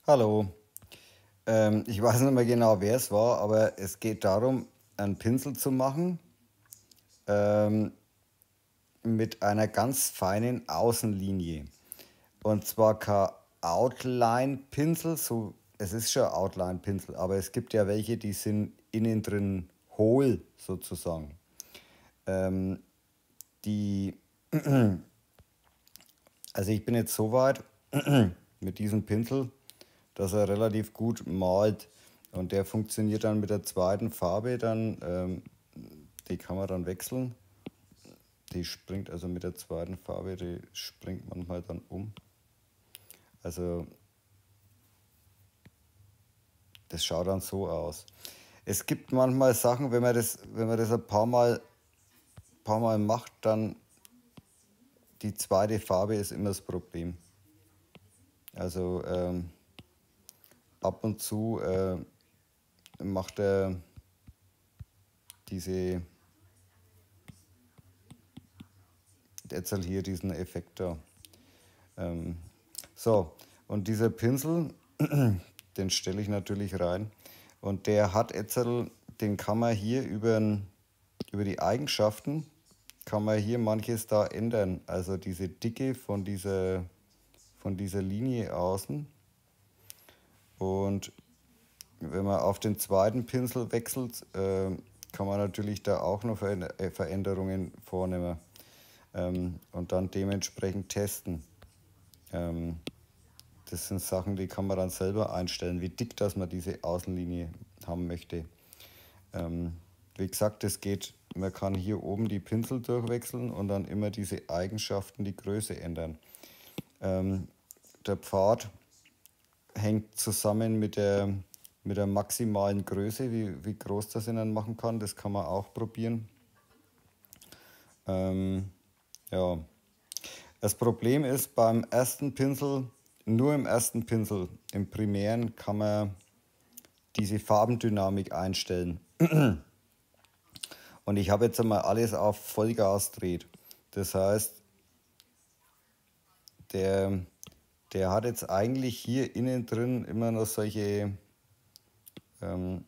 Hallo. Ich weiß nicht mehr genau, wer es war, aber es geht darum, einen Pinsel zu machen ähm, mit einer ganz feinen Außenlinie. Und zwar kein Outline-Pinsel, so, es ist schon Outline-Pinsel, aber es gibt ja welche, die sind innen drin hohl sozusagen. Ähm, die, also ich bin jetzt so weit mit diesem Pinsel, dass er relativ gut malt. Und der funktioniert dann mit der zweiten Farbe dann, die kann man dann wechseln. Die springt also mit der zweiten Farbe, die springt manchmal dann um. Also das schaut dann so aus. Es gibt manchmal Sachen, wenn man das ein paar Mal macht, dann die zweite Farbe ist immer das Problem. Also ab und zu macht er diese, jetzt halt hier diesen Effekt da. Ähm, so, und dieser Pinsel, den stelle ich natürlich rein. Und der hat jetzt, den kann man hier über die Eigenschaften, kann man hier manches da ändern. Also diese Dicke von dieser Linie außen. Und wenn man auf den zweiten Pinsel wechselt, kann man natürlich da auch noch Veränderungen vornehmen und dann dementsprechend testen. Ähm, Das sind Sachen, die kann man dann selber einstellen, wie dick dass man diese Außenlinie haben möchte. Wie gesagt, es geht, man kann hier oben die Pinsel durchwechseln und dann immer diese Eigenschaften, die Größe ändern. Der Pfad hängt zusammen mit der maximalen Größe, wie groß das in dann machen kann. Das kann man auch probieren. Ähm, ja. Das Problem ist beim ersten Pinsel, nur im ersten Pinsel, im primären kann man diese Farbendynamik einstellen. Und ich habe jetzt einmal alles auf Vollgas dreht. Das heißt, der, der hat jetzt eigentlich hier innen drin immer noch solche ähm,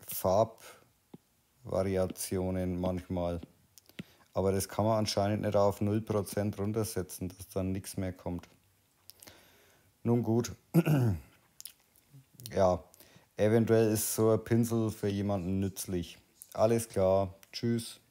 Farbvariationen manchmal. Aber das kann man anscheinend nicht auf 0% runtersetzen, dass dann nichts mehr kommt. Nun gut, ja, eventuell ist so ein Pinsel für jemanden nützlich. Alles klar, tschüss.